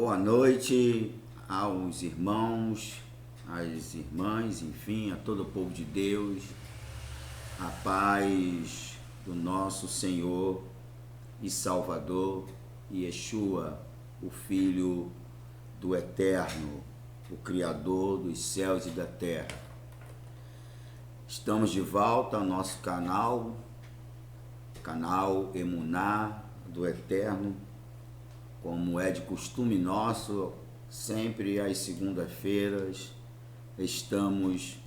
Boa noite aos irmãos, às irmãs, enfim, a todo o povo de Deus. A paz do nosso Senhor e Salvador, Yeshua, o Filho do Eterno, o Criador dos céus e da terra. Estamos de volta ao nosso canal Emuná do Eterno, como é de costume nosso, sempre às segundas-feiras estamos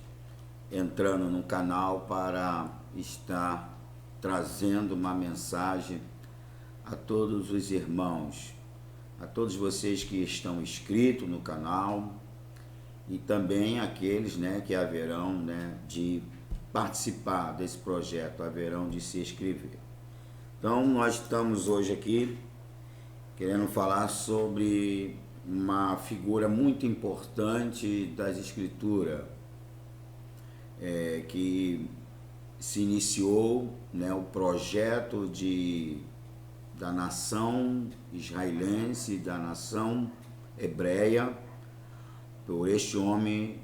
entrando no canal para estar trazendo uma mensagem a todos os irmãos, a todos vocês que estão inscritos no canal e também aqueles que haverão de participar desse projeto, haverão de se inscrever. Então nós estamos hoje aqui querendo falar sobre uma figura muito importante das Escrituras, que se iniciou o projeto da nação israelense, da nação hebreia, por este homem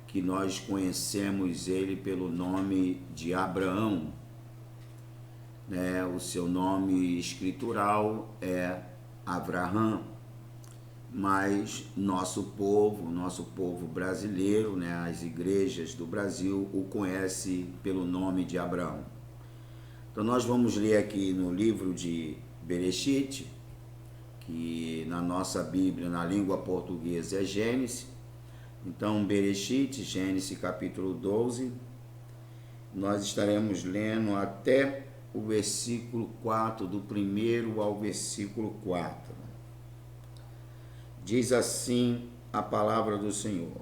que nós conhecemos ele pelo nome de Abraão. O seu nome escritural é Avraham, mas nosso povo brasileiro, as igrejas do Brasil o conhecem pelo nome de Abraão. Então nós vamos ler aqui no livro de Bereshit, que na nossa Bíblia, na língua portuguesa é Gênesis. Então Bereshit, Gênesis capítulo 12, nós estaremos lendo até o versículo 4, do 1º ao versículo 4. Diz assim a palavra do Senhor.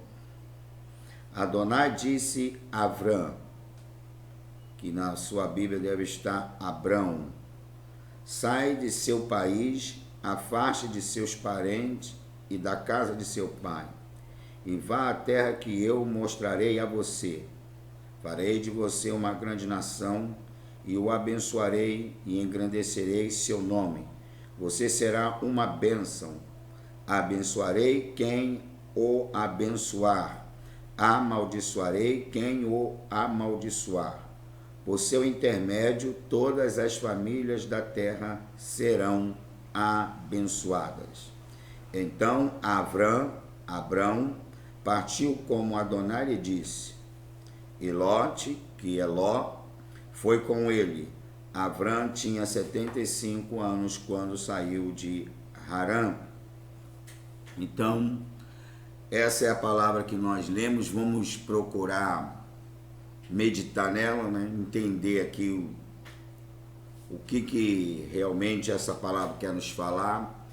Adonai disse a Avrão, que na sua Bíblia deve estar Abrão: sai de seu país, afaste de seus parentes e da casa de seu pai, e vá à terra que eu mostrarei a você. Farei de você uma grande nação, e o abençoarei e engrandecerei seu nome. Você será uma bênção. Abençoarei quem o abençoar. Amaldiçoarei quem o amaldiçoar. Por seu intermédio, todas as famílias da terra serão abençoadas. Então Abrão, partiu como Adonai lhe disse. E Lote, que é Ló, foi com ele. Avrão tinha 75 anos quando saiu de Harã. Então, essa é a palavra que nós lemos. Vamos procurar meditar nela, entender aqui o que realmente essa palavra quer nos falar,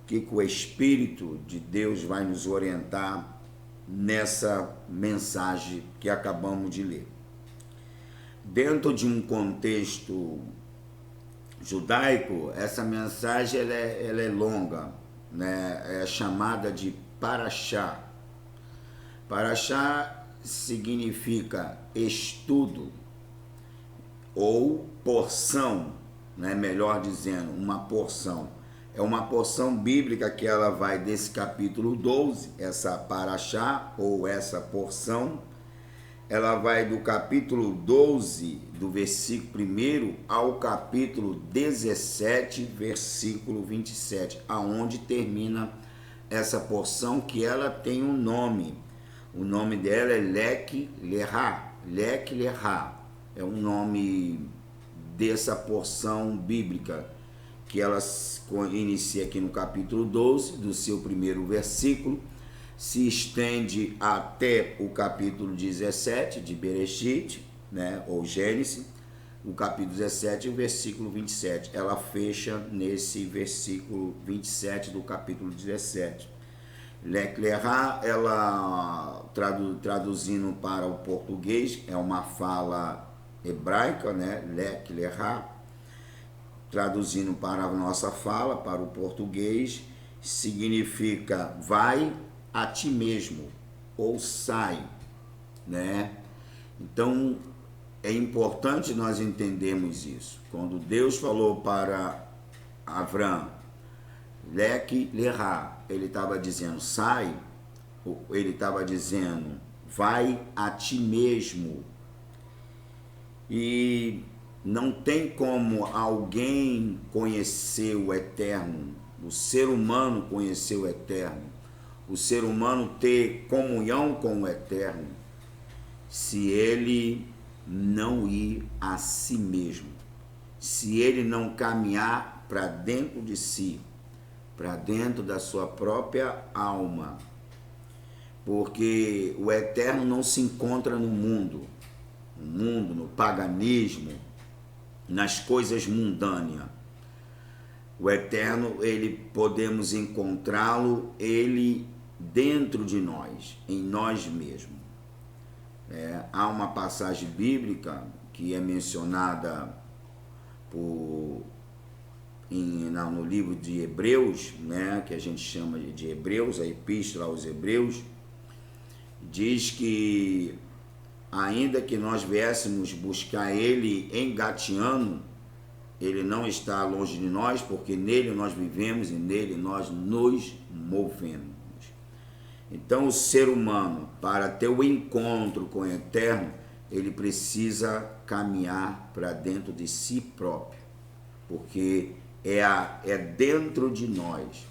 o que o Espírito de Deus vai nos orientar nessa mensagem que acabamos de ler. Dentro de um contexto judaico, essa mensagem ela é longa, é chamada de Parashá. Parashá significa estudo ou porção, melhor dizendo, uma porção. É uma porção bíblica que ela vai desse capítulo 12, essa Parashá ou essa porção. Ela vai do capítulo 12, do versículo 1 ao capítulo 17, versículo 27, aonde termina essa porção, que ela tem um nome. O nome dela é Lek Lerá. Lek Lerá é o nome dessa porção bíblica, que ela inicia aqui no capítulo 12, do seu primeiro versículo, se estende até o capítulo 17 de Bereshit, ou Gênesis, o capítulo 17 e o versículo 27. Ela fecha nesse versículo 27 do capítulo 17. Lek Lerá, ela traduzindo para o português, é uma fala hebraica, Lek Lerá, traduzindo para a nossa fala, para o português, significa vai a ti mesmo, ou sai, Então, é importante nós entendermos isso. Quando Deus falou para Avrão, Lek lerá, ele estava dizendo sai, ele estava dizendo vai a ti mesmo. E não tem como alguém conhecer o eterno, o ser humano conhecer o eterno, o ser humano ter comunhão com o eterno, se ele não ir a si mesmo, se ele não caminhar para dentro de si, para dentro da sua própria alma. Porque o eterno não se encontra no mundo, no paganismo, nas coisas mundâneas. O eterno, ele podemos encontrá-lo, ele dentro de nós, em nós mesmos. Há uma passagem bíblica que é mencionada no livro de Hebreus, né, que a gente chama de Hebreus, a Epístola aos Hebreus, diz que ainda que nós viéssemos buscar ele engateando, ele não está longe de nós, porque nele nós vivemos e nele nós nos movemos. Então o ser humano, para ter o encontro com o eterno, ele precisa caminhar para dentro de si próprio, porque é dentro de nós,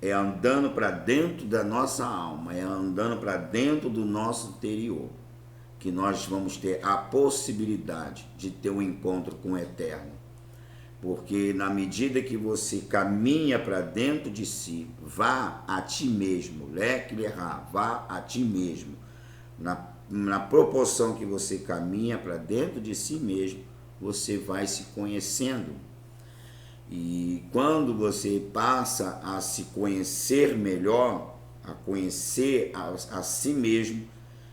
é andando para dentro da nossa alma, é andando para dentro do nosso interior, que nós vamos ter a possibilidade de ter um encontro com o eterno. Porque na medida que você caminha para dentro de si, vá a ti mesmo, vá a ti mesmo, na proporção que você caminha para dentro de si mesmo, você vai se conhecendo. E quando você passa a se conhecer melhor, a conhecer a si mesmo,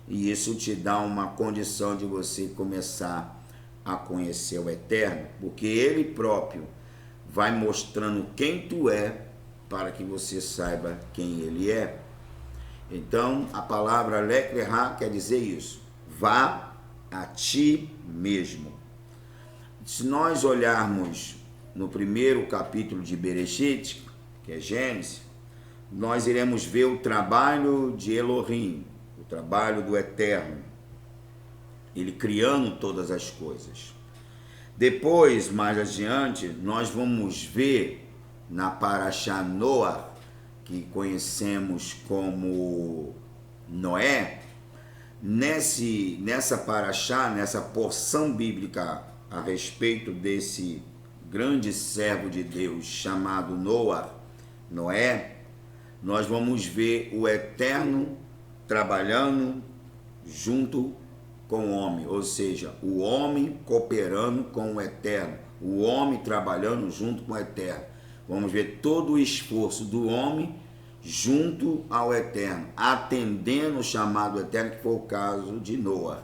e isso te dá uma condição de você começar a conhecer o eterno, porque ele próprio vai mostrando quem tu é, para que você saiba quem ele é. Então a palavra lek lerá quer dizer isso, vá a ti mesmo. Se nós olharmos no primeiro capítulo de Bereshit, que é Gênesis, nós iremos ver o trabalho de Elohim, o trabalho do eterno, ele criando todas as coisas. Depois, mais adiante, nós vamos ver na Parashá Noah, que conhecemos como Noé, nessa Parashá, nessa porção bíblica a respeito desse grande servo de Deus chamado Noé, nós vamos ver o eterno trabalhando junto com o homem, ou seja, o homem cooperando com o eterno, o homem trabalhando junto com o eterno. Vamos ver todo o esforço do homem junto ao eterno, atendendo o chamado eterno, que foi o caso de Noé.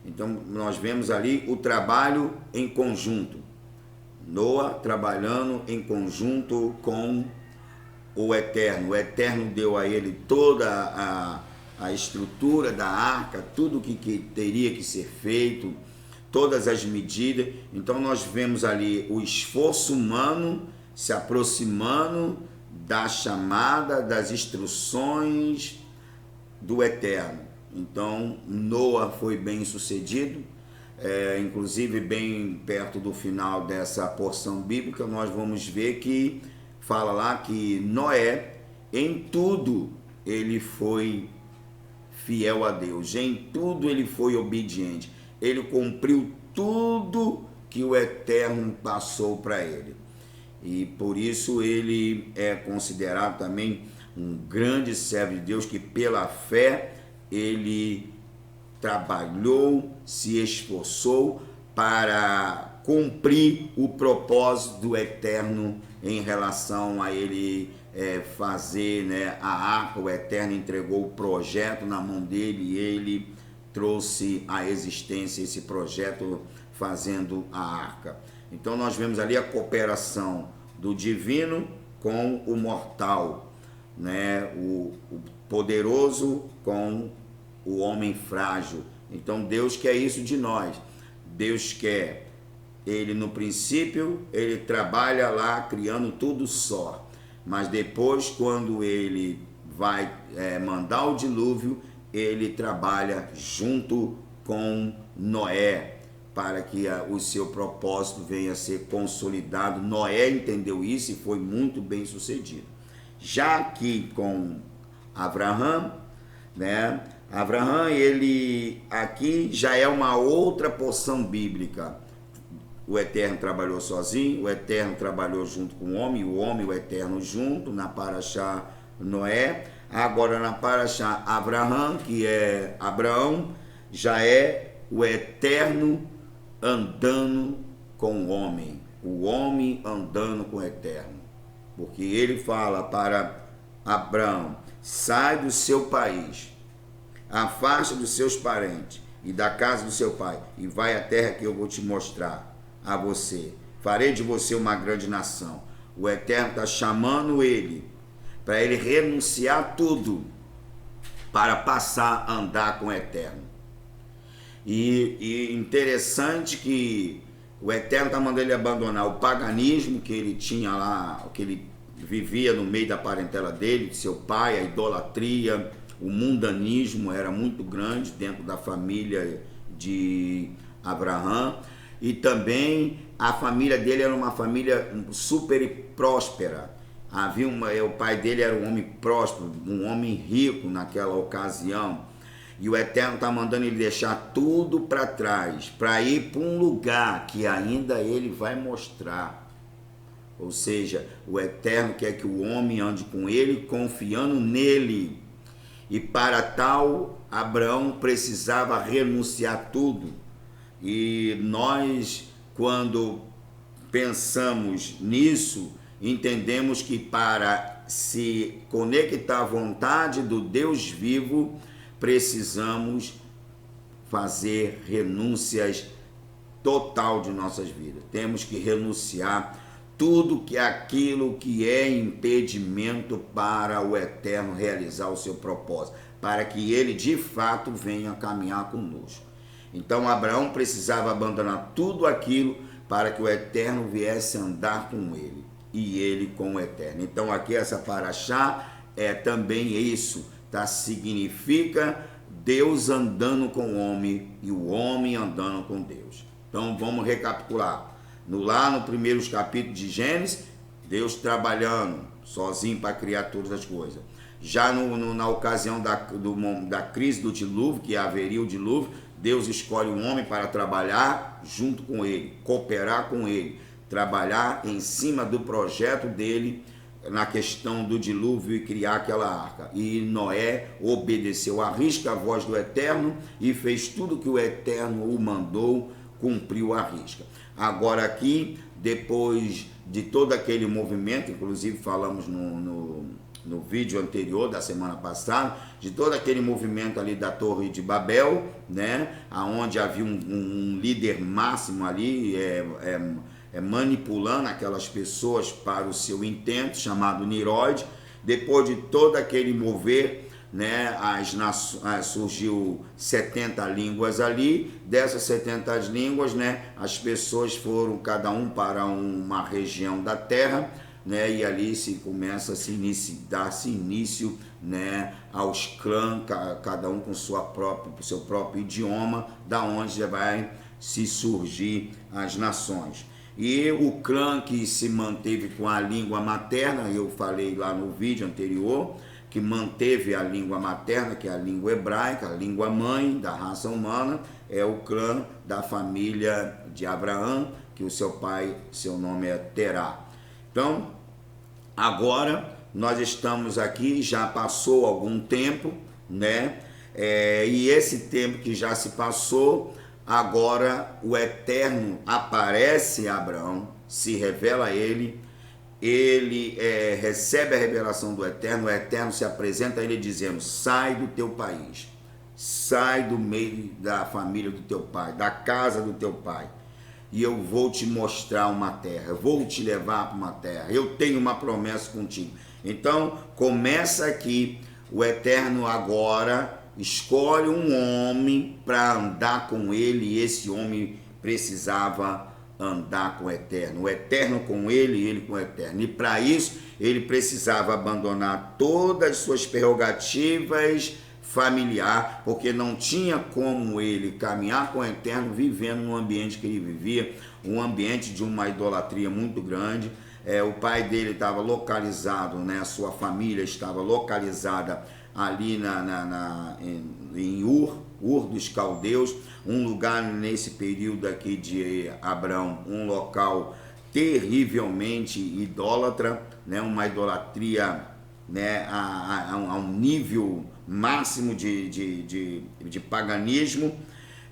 Então nós vemos ali o trabalho em conjunto, Noé trabalhando em conjunto com o eterno deu a ele toda a estrutura da arca, tudo que teria que ser feito, todas as medidas. Então nós vemos ali o esforço humano se aproximando da chamada, das instruções do eterno. Então Noé foi bem sucedido, inclusive bem perto do final dessa porção bíblica nós vamos ver que fala lá que Noé, em tudo ele foi fiel a Deus, em tudo ele foi obediente, ele cumpriu tudo que o eterno passou para ele, e por isso ele é considerado também um grande servo de Deus, que pela fé ele trabalhou, se esforçou para cumprir o propósito do eterno em relação a ele fazer, né, a arca. O eterno entregou o projeto na mão dele e ele trouxe à existência esse projeto fazendo a arca. Então nós vemos ali a cooperação do divino com o mortal, né, o poderoso com o homem frágil. Então Deus quer isso de nós. Deus quer, ele no princípio, ele trabalha lá criando tudo só. mas depois, quando ele vai mandar o dilúvio, ele trabalha junto com Noé, para que o seu propósito venha a ser consolidado. Noé entendeu isso e foi muito bem sucedido. Já aqui com Abraão, né? Abraão, ele aqui já é uma outra porção bíblica. O Eterno trabalhou sozinho, o Eterno trabalhou junto com o homem e o Eterno junto, na Paraxá Noé. Agora na Paraxá Abraão, que é Abraão, já é o Eterno andando com o homem andando com o Eterno. Porque ele fala para Abraão: sai do seu país, afasta dos seus parentes e da casa do seu pai, e vai à terra que eu vou te mostrar a você. Farei de você uma grande nação. O Eterno está chamando ele para ele renunciar tudo para passar a andar com o Eterno. E interessante que o Eterno está mandando ele abandonar o paganismo que ele tinha lá, que ele vivia no meio da parentela dele, de seu pai, a idolatria, o mundanismo era muito grande dentro da família de Abraão. E também a família dele era uma família super próspera. O pai dele era um homem próspero, um homem rico naquela ocasião. E o Eterno está mandando ele deixar tudo para trás, para ir para um lugar que ainda ele vai mostrar. Ou seja, o Eterno quer que o homem ande com ele, confiando nele. E para tal, Abraão precisava renunciar tudo. E nós, quando pensamos nisso, entendemos que para se conectar à vontade do Deus vivo, precisamos fazer renúncias total de nossas vidas. Temos que renunciar tudo que aquilo que é impedimento para o Eterno realizar o seu propósito, para que ele de fato venha caminhar conosco. Então Abraão precisava abandonar tudo aquilo para que o Eterno viesse andar com ele e ele com o Eterno. Então aqui essa paraxá é também isso, tá? Significa Deus andando com o homem e o homem andando com Deus. Então vamos recapitular. Lá no primeiros capítulos de Gênesis, Deus trabalhando sozinho para criar todas as coisas. Já na ocasião da crise do dilúvio, que haveria o dilúvio, Deus escolhe um homem para trabalhar junto com ele, cooperar com ele, trabalhar em cima do projeto dele na questão do dilúvio e criar aquela arca. E Noé obedeceu à risca a voz do Eterno e fez tudo que o Eterno o mandou, cumpriu a risca. Agora aqui, depois de todo aquele movimento, inclusive falamos no vídeo anterior da semana passada, de todo aquele movimento ali da Torre de Babel, né, aonde havia um líder máximo ali, manipulando aquelas pessoas para o seu intento, chamado Nimrod. Depois de todo aquele mover, né, surgiu 70 línguas ali. Dessas 70 línguas, né, as pessoas foram cada um para uma região da terra, né, e ali começa a dar-se início, né, aos clãs, cada um com seu próprio idioma, da onde vai se surgir as nações. E o clã que se manteve com a língua materna, eu falei lá no vídeo anterior, que manteve a língua materna, que é a língua hebraica, a língua mãe da raça humana, é o clã da família de Abraão, que o seu nome é Terá. Então, agora nós estamos aqui, já passou algum tempo, né? E esse tempo que já se passou, agora o Eterno aparece a Abraão, se revela a ele recebe a revelação do Eterno, o Eterno se apresenta a ele dizendo: sai do teu país, sai do meio da família do teu pai, da casa do teu pai, e eu vou te mostrar uma terra, eu vou te levar para uma terra, eu tenho uma promessa contigo. Então começa aqui, o Eterno agora escolhe um homem para andar com ele, e esse homem precisava andar com o Eterno com ele e ele com o Eterno. E para isso, ele precisava abandonar todas as suas prerrogativas familiar, porque não tinha como ele caminhar com o Eterno vivendo no ambiente que ele vivia, um ambiente de uma idolatria muito grande. O pai dele estava localizado, né, a sua família estava localizada ali em Ur dos Caldeus, um lugar nesse período aqui de Abraão, um local terrivelmente idólatra, né, uma idolatria, né, a um nível máximo de paganismo.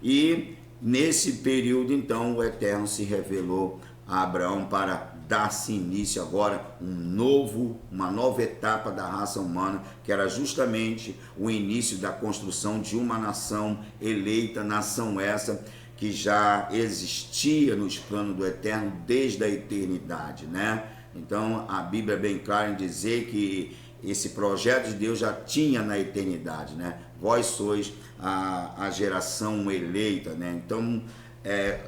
E nesse período então o Eterno se revelou a Abraão para dar-se início agora uma nova etapa da raça humana, que era justamente o início da construção de uma nação eleita, nação essa que já existia nos planos do Eterno desde a eternidade, né? Então a Bíblia é bem clara em dizer que esse projeto de Deus já tinha na eternidade, né? Vós sois a geração eleita, né? Então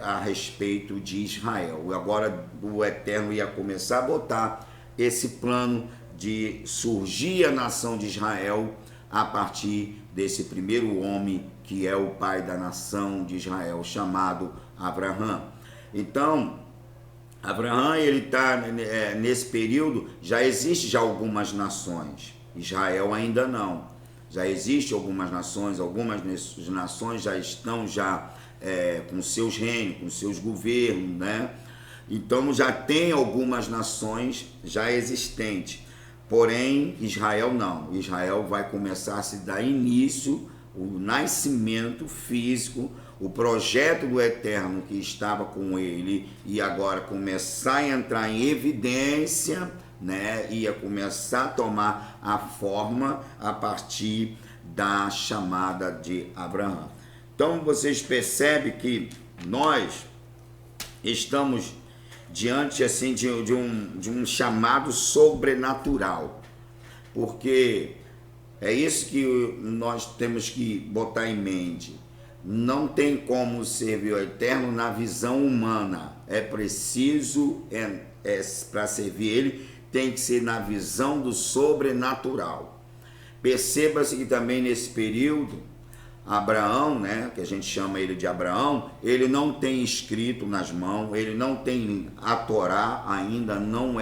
a respeito de Israel. Agora o Eterno ia começar a botar esse plano de surgir a nação de Israel a partir desse primeiro homem que é o pai da nação de Israel, chamado Abraão. Então, Abraão, ele está nesse período, já existe algumas nações, Israel ainda não. Já existe algumas nações já estão com seus reinos, com seus governos, né? Então já tem algumas nações já existentes, porém Israel não. Israel vai começar a se dar início, o nascimento físico, o projeto do Eterno que estava com ele e agora começar a entrar em evidência, né? Ia começar a tomar a forma a partir da chamada de Abraão. Então vocês percebem que nós estamos diante assim de um chamado sobrenatural, porque é isso que nós temos que botar em mente. Não tem como servir ao Eterno na visão humana. É preciso, para servir ele, tem que ser na visão do sobrenatural. Perceba-se que também nesse período Abraão, né, que a gente chama ele de Abraão, ele não tem escrito nas mãos, ele não tem a Torá, ainda não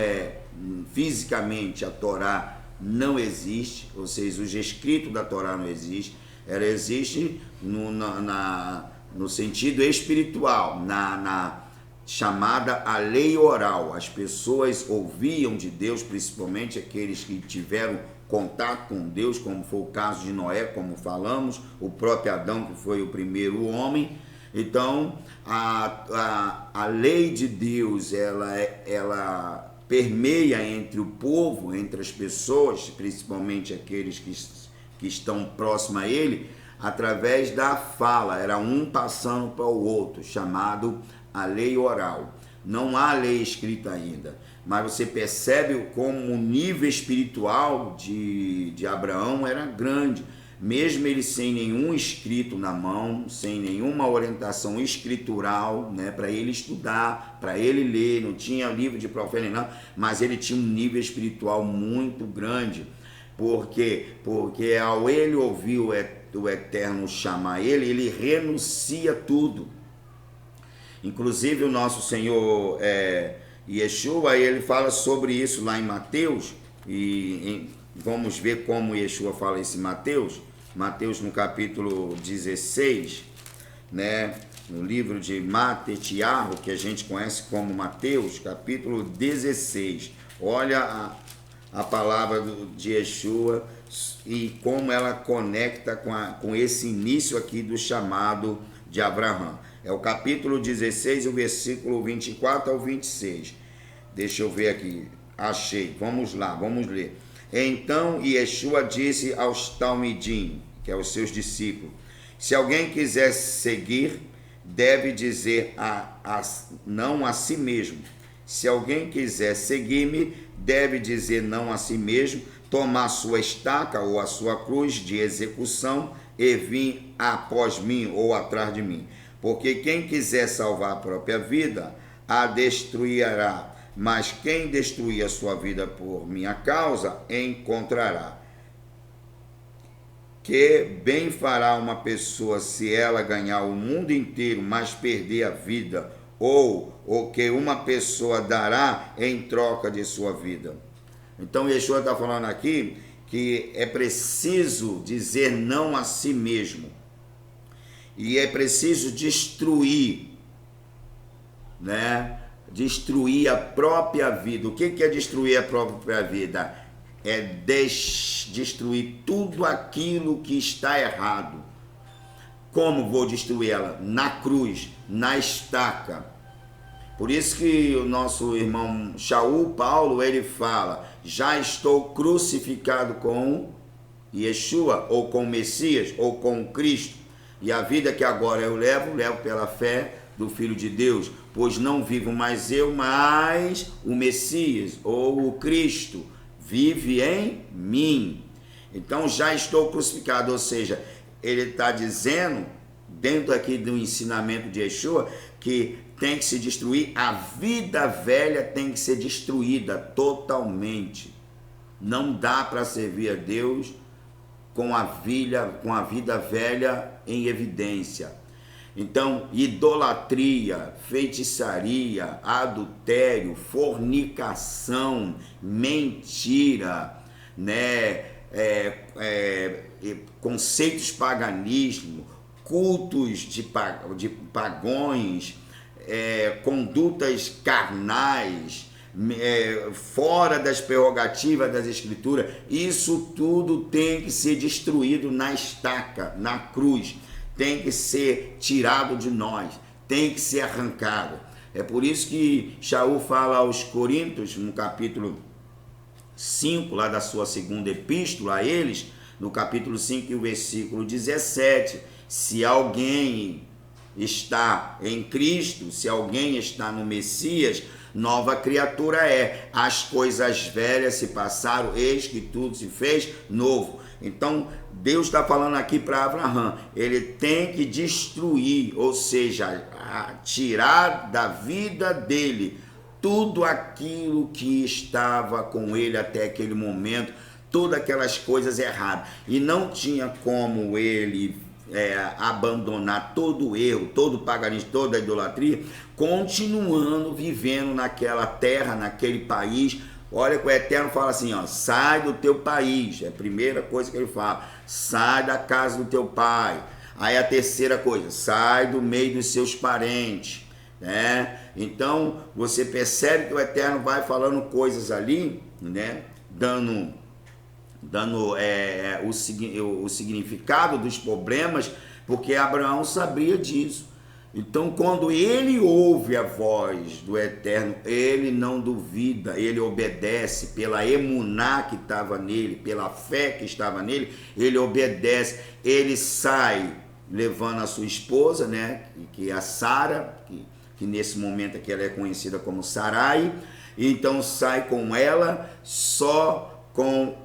fisicamente a Torá não existe, ou seja, os escritos da Torá não existem, ela existe no sentido espiritual, na chamada a lei oral. As pessoas ouviam de Deus, principalmente aqueles que tiveram contato com Deus, como foi o caso de Noé, como falamos, o próprio Adão, que foi o primeiro homem. Então, a lei de Deus, ela permeia entre o povo, entre as pessoas, principalmente aqueles que estão próximos a ele, através da fala, era um passando para o outro, chamado a lei oral. Não há lei escrita ainda, mas você percebe como o nível espiritual de Abraão era grande, mesmo ele sem nenhum escrito na mão, sem nenhuma orientação escritural, né, para ele estudar, para ele ler, não tinha livro de profeta nem nada, mas ele tinha um nível espiritual muito grande. Por quê? Porque ao ele ouvir o Eterno chamar ele renuncia tudo. Inclusive o nosso Senhor Yeshua, ele fala sobre isso lá em Mateus, vamos ver como Yeshua fala isso em Mateus no capítulo 16, né, no livro de Matetiarro, que a gente conhece como Mateus, capítulo 16. Olha a palavra de Yeshua e como ela conecta com esse início aqui do chamado de Abraão. É o capítulo 16, o versículo 24 ao 26. Deixa eu ver aqui. Achei. Vamos lá, vamos ler. Então Yeshua disse aos talmidim, que é os seus discípulos, se alguém quiser seguir, deve dizer não a si mesmo. Se alguém quiser seguir-me, deve dizer não a si mesmo, tomar sua estaca ou a sua cruz de execução e vir após mim ou atrás de mim. Porque quem quiser salvar a própria vida, a destruirá, mas quem destruir a sua vida por minha causa, encontrará. Que bem fará uma pessoa se ela ganhar o mundo inteiro, mas perder a vida, ou o que uma pessoa dará em troca de sua vida. Então Yeshua está falando aqui que é preciso dizer não a si mesmo, e é preciso destruir, né? Destruir a própria vida. O que é destruir a própria vida? É destruir tudo aquilo que está errado. Como vou destruir ela? Na cruz, na estaca. Por isso que o nosso irmão Shaul Paulo, ele fala: já estou crucificado com Yeshua, ou com o Messias, ou com Cristo. E a vida que agora eu levo pela fé do Filho de Deus, pois não vivo mais eu, mas o Messias, ou o Cristo, vive em mim. Então já estou crucificado, ou seja, ele está dizendo, dentro aqui do ensinamento de Yeshua, que tem que se destruir, a vida velha tem que ser destruída totalmente. Não dá para servir a Deus com a vida velha em evidência. Então, idolatria, feitiçaria, adultério, fornicação, mentira, né? Conceitos paganismo, cultos de pagões, condutas carnais, fora das prerrogativas das escrituras, isso tudo tem que ser destruído na estaca, na cruz, tem que ser tirado de nós, tem que ser arrancado. É por isso que Shaul fala aos Coríntios, no capítulo 5, lá da sua segunda epístola a eles, no capítulo 5 e o versículo 17, se alguém está em Cristo, se alguém está no Messias, nova criatura é. As coisas velhas se passaram, eis que tudo se fez novo. Então, Deus está falando aqui para Abraão, ele tem que destruir, ou seja, tirar da vida dele tudo aquilo que estava com ele até aquele momento, todas aquelas coisas erradas. E não tinha como ele abandonar todo o erro, todo o paganismo, toda a idolatria, continuando vivendo naquela terra, naquele país. Olha que o Eterno fala assim, ó, sai do teu país, é a primeira coisa que ele fala, sai da casa do teu pai. Aí a terceira coisa, sai do meio dos seus parentes, né? Então você percebe que o Eterno vai falando coisas ali, né? Dando o significado dos problemas, porque Abraão sabia disso. Então, quando ele ouve a voz do Eterno, ele não duvida, ele obedece pela emuná que estava nele, pela fé que estava nele, ele obedece, ele sai levando a sua esposa, né, que é a Sara, que nesse momento aqui ela é conhecida como Sarai, então sai com ela só com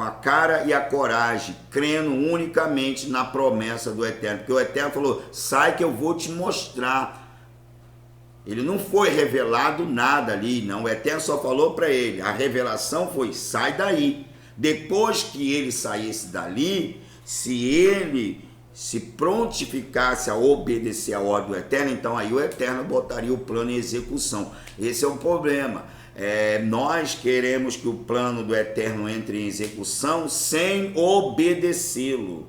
a cara e a coragem, crendo unicamente na promessa do Eterno, porque o Eterno falou, sai que eu vou te mostrar. Ele não foi revelado nada ali, não, o Eterno só falou para ele, a revelação foi, sai daí. Depois que ele saísse dali, se ele se prontificasse a obedecer a ordem do Eterno, então aí o Eterno botaria o plano em execução. Esse é o problema. Nós queremos que o plano do Eterno entre em execução sem obedecê-lo.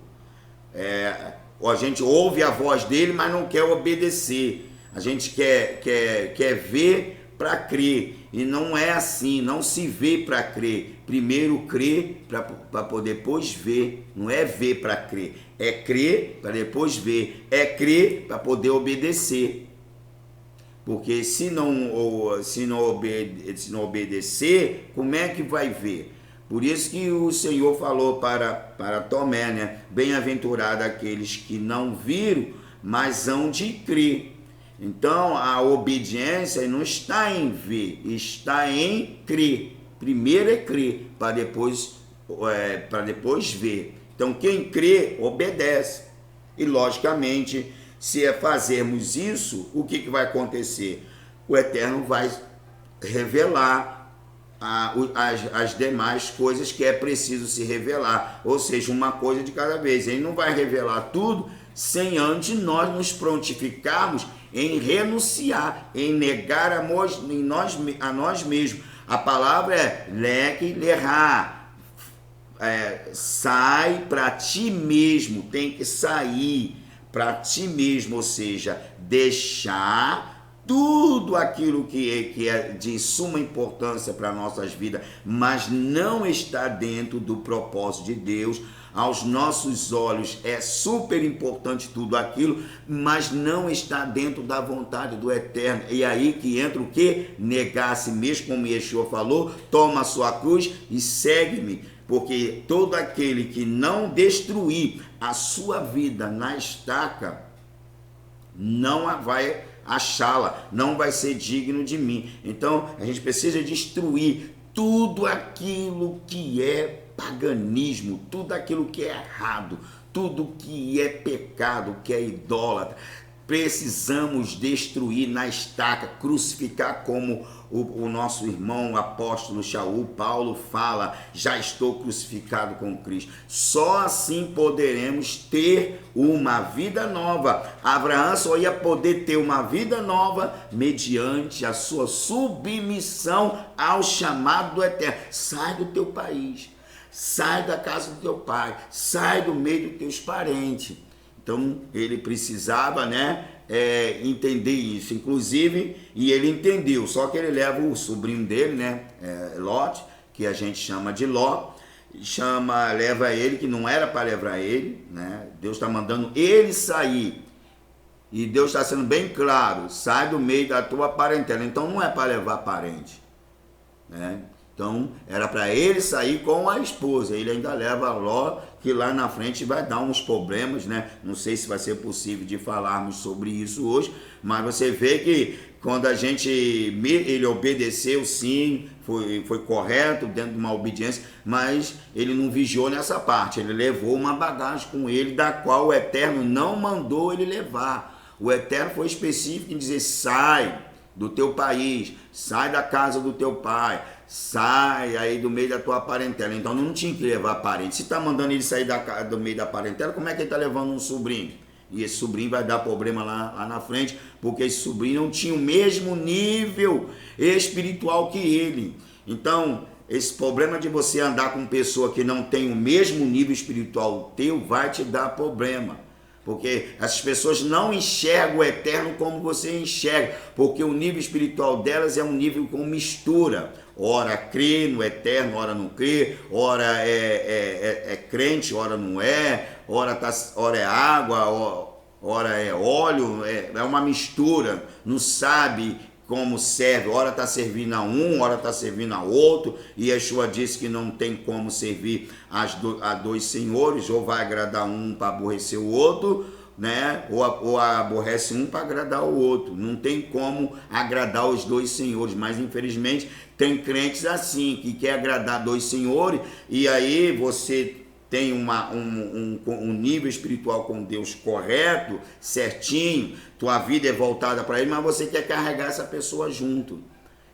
A gente ouve a voz dele, mas não quer obedecer. A gente quer ver para crer. E não é assim, não se vê para crer. Primeiro crer para poder depois ver. Não é ver para crer. É crer para depois ver. É crer para poder obedecer. Porque se não obedecer, como é que vai ver? Por isso que o Senhor falou para Tomé, né? Bem-aventurado aqueles que não viram, mas hão de crer. Então, a obediência não está em ver, está em crer. Primeiro é crer, para depois ver. Então, quem crê, obedece. E, logicamente, Se fazermos isso, o que vai acontecer? O Eterno vai revelar as demais coisas que é preciso se revelar, ou seja, uma coisa de cada vez. Ele não vai revelar tudo sem antes nós nos prontificarmos em renunciar, em negar a nós mesmos. A palavra é leque lerá, sai para ti mesmo, tem que sair para ti mesmo, ou seja, deixar tudo aquilo que é de suma importância para nossas vidas, mas não está dentro do propósito de Deus. Aos nossos olhos é super importante tudo aquilo, mas não está dentro da vontade do Eterno. E aí que entra o que? Negar a si mesmo, como Yeshua falou, toma a sua cruz e segue-me. Porque todo aquele que não destruir a sua vida na estaca, não vai achá-la, não vai ser digno de mim. Então, a gente precisa destruir tudo aquilo que é paganismo, tudo aquilo que é errado, tudo que é pecado, que é idólatra. Precisamos destruir na estaca, crucificar, como o nosso irmão o apóstolo Shaul Paulo fala, já estou crucificado com Cristo. Só assim poderemos ter uma vida nova. Abraão só ia poder ter uma vida nova mediante a sua submissão ao chamado do Eterno. Sai do teu país, sai da casa do teu pai, sai do meio dos teus parentes. Então ele precisava, entender isso, inclusive, e ele entendeu. Só que ele leva o sobrinho dele, Lot, que a gente chama de Ló, leva ele, que não era para levar ele, Deus está mandando ele sair, e Deus está sendo bem claro: sai do meio da tua parentela. Então não é para levar parente, Então era para ele sair com a esposa. Ele ainda leva Ló, que lá na frente vai dar uns problemas, Não sei se vai ser possível de falarmos sobre isso hoje, mas você vê que quando ele obedeceu, sim, foi correto, dentro de uma obediência, mas ele não vigiou nessa parte. Ele levou uma bagagem com ele, da qual o Eterno não mandou ele levar. O Eterno foi específico em dizer: sai do teu país, sai da casa do teu pai, sai aí do meio da tua parentela. Então não tinha que levar parente. Se está mandando ele sair do meio da parentela, como é que ele está levando um sobrinho? E esse sobrinho vai dar problema lá na frente, porque esse sobrinho não tinha o mesmo nível espiritual que ele. Então, esse problema de você andar com pessoa que não tem o mesmo nível espiritual teu vai te dar problema. Porque essas pessoas não enxergam o Eterno como você enxerga, porque o nível espiritual delas é um nível com mistura. Ora crê no Eterno, ora não crê, ora é crente, ora não é, ora é água, ora é óleo, é uma mistura, não sabe como serve, ora está servindo a um, ora está servindo a outro, e Yeshua disse que não tem como servir a dois senhores, ou vai agradar um para aborrecer o outro, ou aborrece um para agradar o outro. Não tem como agradar os dois senhores, mas infelizmente tem crentes assim, que quer agradar dois senhores, e aí você tem um nível espiritual com Deus correto, certinho, tua vida é voltada para ele, mas você quer carregar essa pessoa junto.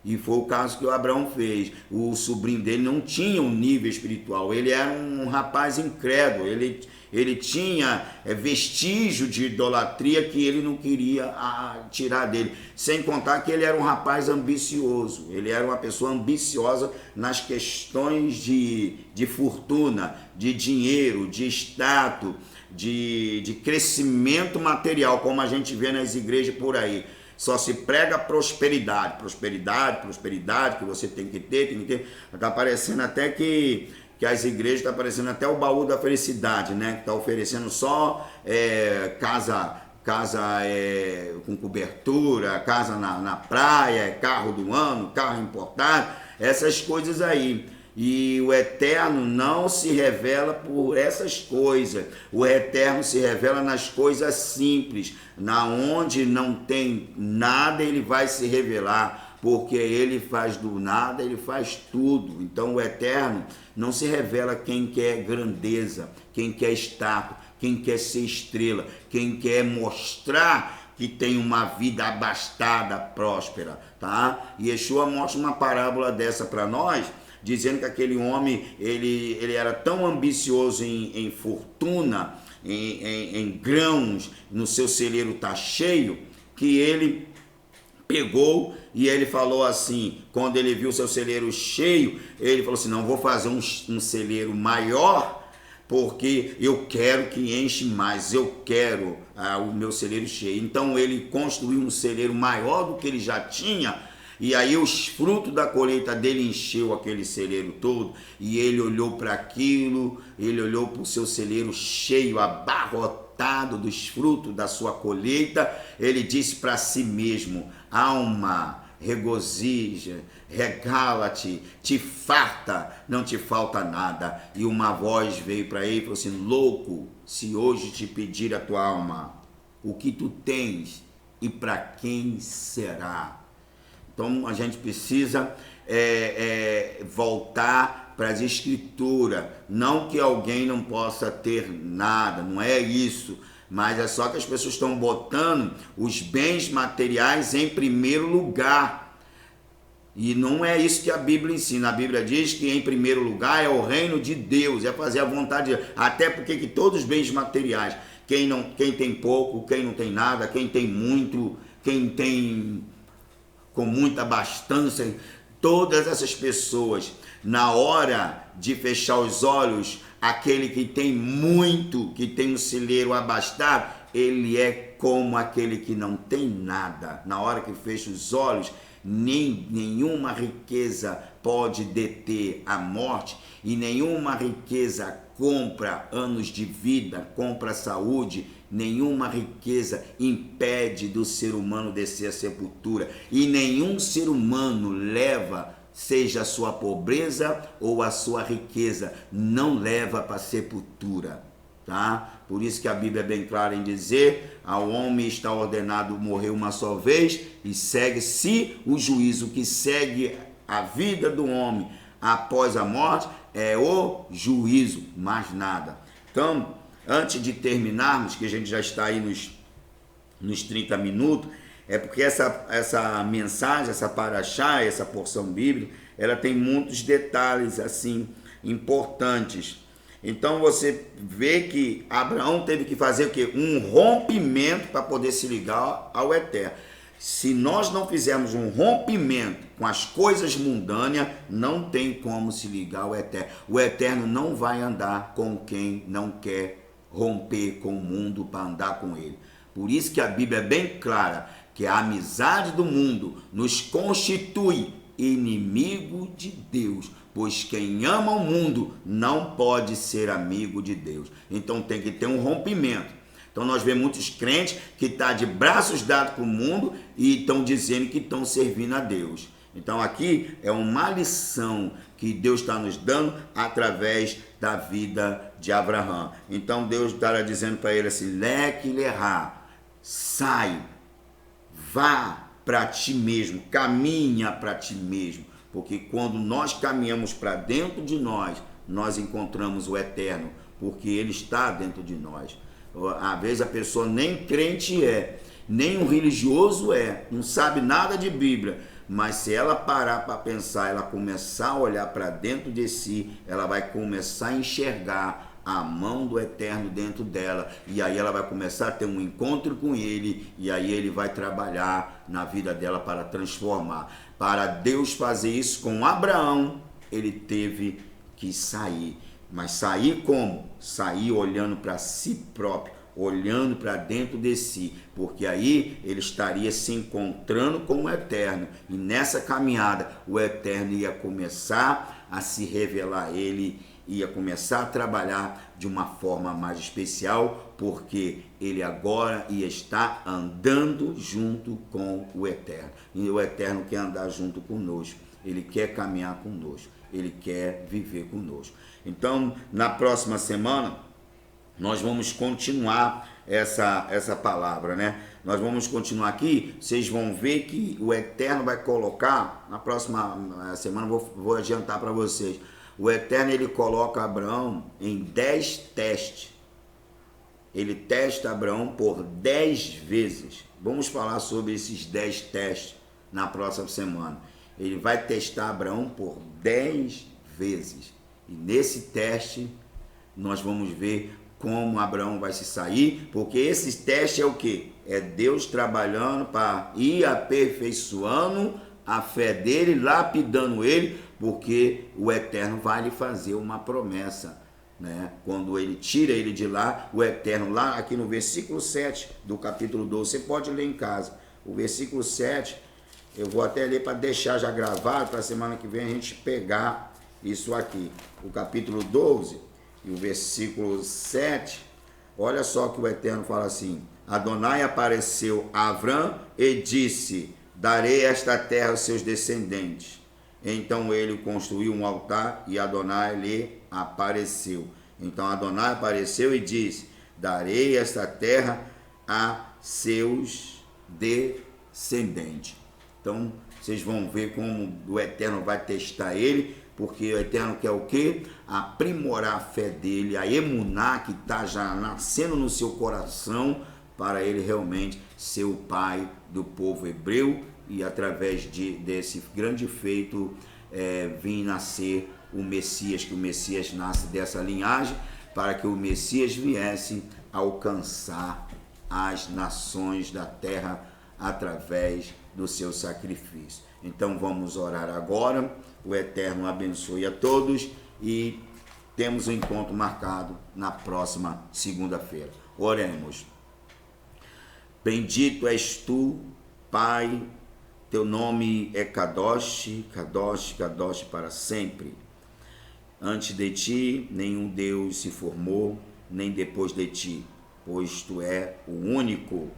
E foi o caso que o Abraão fez. O sobrinho dele não tinha um nível espiritual, ele era um rapaz incrédulo, ele tinha vestígio de idolatria que ele não queria tirar dele. Sem contar que ele era um rapaz ambicioso, ele era uma pessoa ambiciosa nas questões de fortuna, de dinheiro, de status, de crescimento material, como a gente vê nas igrejas por aí. Só se prega prosperidade, que você tem que ter. Está parecendo até que as igrejas estão parecendo até o baú da felicidade, Que está oferecendo só casa com cobertura, casa na praia, carro do ano, carro importado, essas coisas aí. E o Eterno não se revela por essas coisas. O Eterno se revela nas coisas simples. Na onde não tem nada, ele vai se revelar. Porque ele faz do nada, ele faz tudo. Então o Eterno não se revela quem quer grandeza, quem quer status, quem quer ser estrela, quem quer mostrar que tem uma vida abastada, próspera, tá? E Yeshua mostra uma parábola dessa para nós, dizendo que aquele homem, ele era tão ambicioso em fortuna, em grãos, no seu celeiro tá cheio, que ele pegou e ele falou assim, quando ele viu seu celeiro cheio, ele falou assim, não, vou fazer um celeiro maior, porque eu quero que enche mais, eu quero o meu celeiro cheio. Então ele construiu um celeiro maior do que ele já tinha, e aí os frutos da colheita dele encheu aquele celeiro todo, e ele olhou para aquilo, ele olhou para o seu celeiro cheio, abarrotado dos frutos da sua colheita, ele disse para si mesmo, alma, regozija, regala-te, te farta, não te falta nada. E uma voz veio para ele e falou assim, louco, se hoje te pedir a tua alma, o que tu tens e para quem será? Então a gente precisa voltar para as escrituras, não que alguém não possa ter nada, não é isso, mas é só que as pessoas estão botando os bens materiais em primeiro lugar, e não é isso que a Bíblia ensina. A Bíblia diz que em primeiro lugar é o reino de Deus, é fazer a vontade de Deus, até porque que todos os bens materiais, quem tem pouco, quem não tem nada, quem tem muito, quem tem com muita abastança, todas essas pessoas, na hora de fechar os olhos, aquele que tem muito, que tem um celeiro abastado, ele é como aquele que não tem nada. Na hora que fecha os olhos, nenhuma riqueza pode deter a morte, e nenhuma riqueza compra anos de vida, compra saúde, nenhuma riqueza impede do ser humano descer à sepultura, e nenhum ser humano leva, seja a sua pobreza ou a sua riqueza, não leva para a sepultura, tá? Por isso que a Bíblia é bem clara em dizer, ao homem está ordenado morrer uma só vez, e segue-se o juízo. Que segue a vida do homem após a morte é o juízo, mais nada. Então, antes de terminarmos, que a gente já está aí nos 30 minutos, é porque essa mensagem, essa paraxá, essa porção bíblica, ela tem muitos detalhes assim importantes. Então você vê que Abraão teve que fazer o quê? Um rompimento para poder se ligar ao Eterno. Se nós não fizermos um rompimento com as coisas mundâneas, não tem como se ligar ao Eterno. O Eterno não vai andar com quem não quer romper com o mundo para andar com ele. Por isso que a Bíblia é bem clara, que a amizade do mundo nos constitui inimigo de Deus, pois quem ama o mundo não pode ser amigo de Deus. Então tem que ter um rompimento. Então nós vemos muitos crentes que estão de braços dados com o mundo e estão dizendo que estão servindo a Deus. Então aqui é uma lição que Deus está nos dando através da vida de Abraão. Então Deus está dizendo para ele assim, leque lerá, sai, vá para ti mesmo, caminha para ti mesmo. Porque quando nós caminhamos para dentro de nós, nós encontramos o Eterno, porque Ele está dentro de nós. Às vezes a pessoa nem crente é, nem um religioso é, não sabe nada de Bíblia, mas se ela parar para pensar, ela começar a olhar para dentro de si, ela vai começar a enxergar a mão do Eterno dentro dela, e aí ela vai começar a ter um encontro com Ele, e aí Ele vai trabalhar na vida dela para transformar. Para Deus fazer isso com Abraão, ele teve que sair. Mas sair como? Sair olhando para si próprio, olhando para dentro de si, porque aí ele estaria se encontrando com o Eterno, e nessa caminhada o Eterno ia começar a se revelar a ele, ia começar a trabalhar de uma forma mais especial, porque ele agora ia estar andando junto com o Eterno, e o Eterno quer andar junto conosco, ele quer caminhar conosco, ele quer viver conosco. Então, na próxima semana, nós vamos continuar essa palavra, né? Nós vamos continuar aqui, vocês vão ver que o Eterno vai colocar, na próxima semana vou adiantar para vocês, o Eterno ele coloca Abraão em 10 testes. ele testa Abraão por 10 vezes. Vamos falar sobre esses 10 testes na próxima semana. Ele vai testar Abraão por 10 vezes. E nesse teste, nós vamos ver como Abraão vai se sair, porque esse teste é o quê? É Deus trabalhando para ir aperfeiçoando a fé dele, lapidando ele, porque o Eterno vai lhe fazer uma promessa, né? Quando ele tira ele de lá, o Eterno, lá aqui no versículo 7 do capítulo 12, você pode ler em casa, o versículo 7, eu vou até ler para deixar já gravado, para a semana que vem a gente pegar isso aqui, o capítulo 12 e o versículo 7, olha só que o Eterno fala assim: Adonai apareceu a Abrão e disse: darei esta terra aos seus descendentes. Então ele construiu um altar e Adonai lhe apareceu. Então Adonai apareceu e disse: darei esta terra a seus descendentes. Então vocês vão ver como o Eterno vai testar ele, porque o Eterno quer o quê? Aprimorar a fé dele, a emuná que está já nascendo no seu coração, para ele realmente ser o pai do povo hebreu e através desse grande feito vir nascer o Messias, que o Messias nasce dessa linhagem, para que o Messias viesse alcançar as nações da terra através do seu sacrifício. Então vamos orar agora. O Eterno abençoe a todos e temos um encontro marcado na próxima segunda-feira. Oremos. Bendito és tu, Pai, teu nome é Kadosh, Kadosh, Kadosh para sempre. Antes de ti, nenhum Deus se formou, nem depois de ti, pois tu é o único,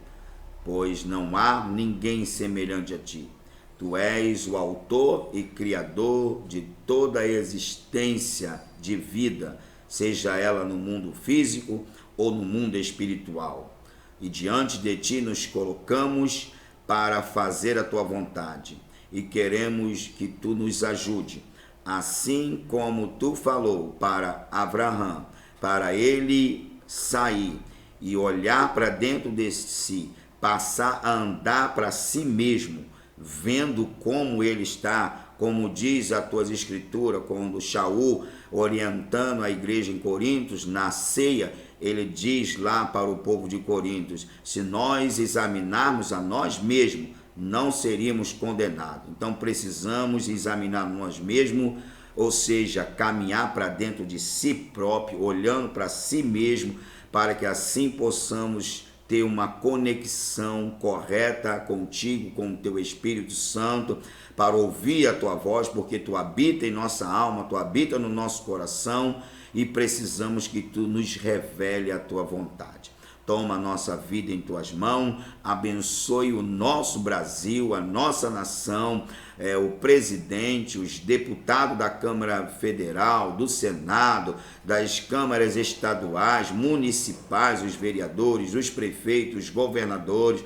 pois não há ninguém semelhante a ti. Tu és o autor e criador de toda a existência de vida, seja ela no mundo físico ou no mundo espiritual. E diante de ti nos colocamos para fazer a tua vontade. E queremos que tu nos ajude, assim como tu falou para Abraão, para ele sair e olhar para dentro de si, passar a andar para si mesmo, vendo como ele está, como diz a tua escritura, quando Shaul, orientando a igreja em Coríntios, na ceia, ele diz lá para o povo de Coríntios: se nós examinarmos a nós mesmos, não seríamos condenados. Então precisamos examinar nós mesmos, ou seja, caminhar para dentro de si próprio, olhando para si mesmo, para que assim possamos ter uma conexão correta contigo, com o teu Espírito Santo, para ouvir a tua voz, porque tu habita em nossa alma, tu habita no nosso coração e precisamos que tu nos revele a tua vontade. Toma a nossa vida em tuas mãos, abençoe o nosso Brasil, a nossa nação, o presidente, os deputados da Câmara Federal, do Senado, das câmaras estaduais, municipais, os vereadores, os prefeitos, os governadores,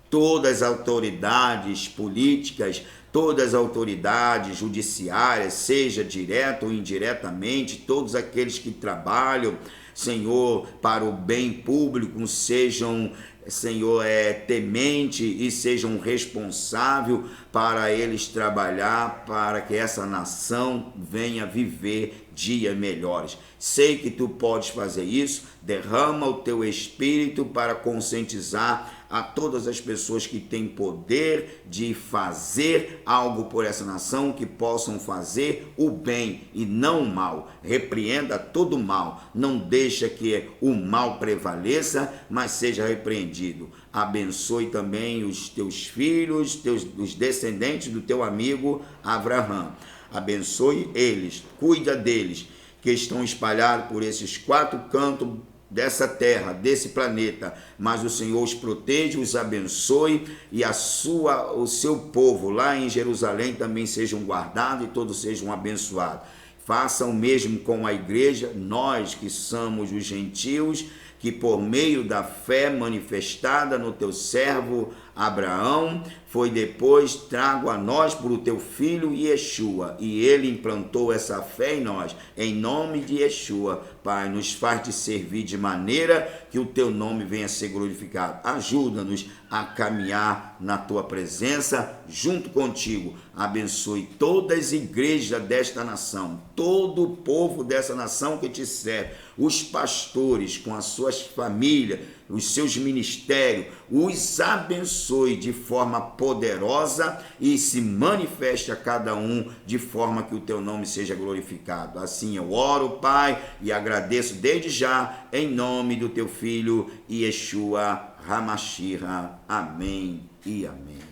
todas as autoridades políticas, todas as autoridades judiciárias, seja direto ou indiretamente, todos aqueles que trabalham, Senhor, para o bem público, sejam, Senhor, temente e sejam responsáveis para eles trabalhar, para que essa nação venha viver dias melhores. Sei que tu podes fazer isso, derrama o teu espírito para conscientizar a todas as pessoas que têm poder de fazer algo por essa nação, que possam fazer o bem e não o mal. Repreenda todo o mal, não deixa que o mal prevaleça, mas seja repreendido. Abençoe também os teus filhos, os descendentes do teu amigo Abraão. Abençoe eles, cuida deles, que estão espalhados por esses 4 cantos dessa terra, desse planeta, mas o Senhor os protege, os abençoe e o seu povo lá em Jerusalém também sejam guardados e todos sejam abençoados. Faça o mesmo com a igreja, nós que somos os gentios, que por meio da fé manifestada no teu servo Abraão foi depois trago a nós por o teu filho Yeshua, e ele implantou essa fé em nós, em nome de Yeshua. Pai, nos faz te servir de maneira que o teu nome venha a ser glorificado. Ajuda-nos a caminhar na tua presença junto contigo. Abençoe todas as igrejas desta nação, todo o povo dessa nação que te serve, os pastores com as suas famílias, os seus ministérios, os abençoe de forma poderosa e se manifeste a cada um de forma que o teu nome seja glorificado. Assim eu oro, Pai, e agradeço desde já, em nome do teu Filho, Yeshua HaMashiach. Amém e amém.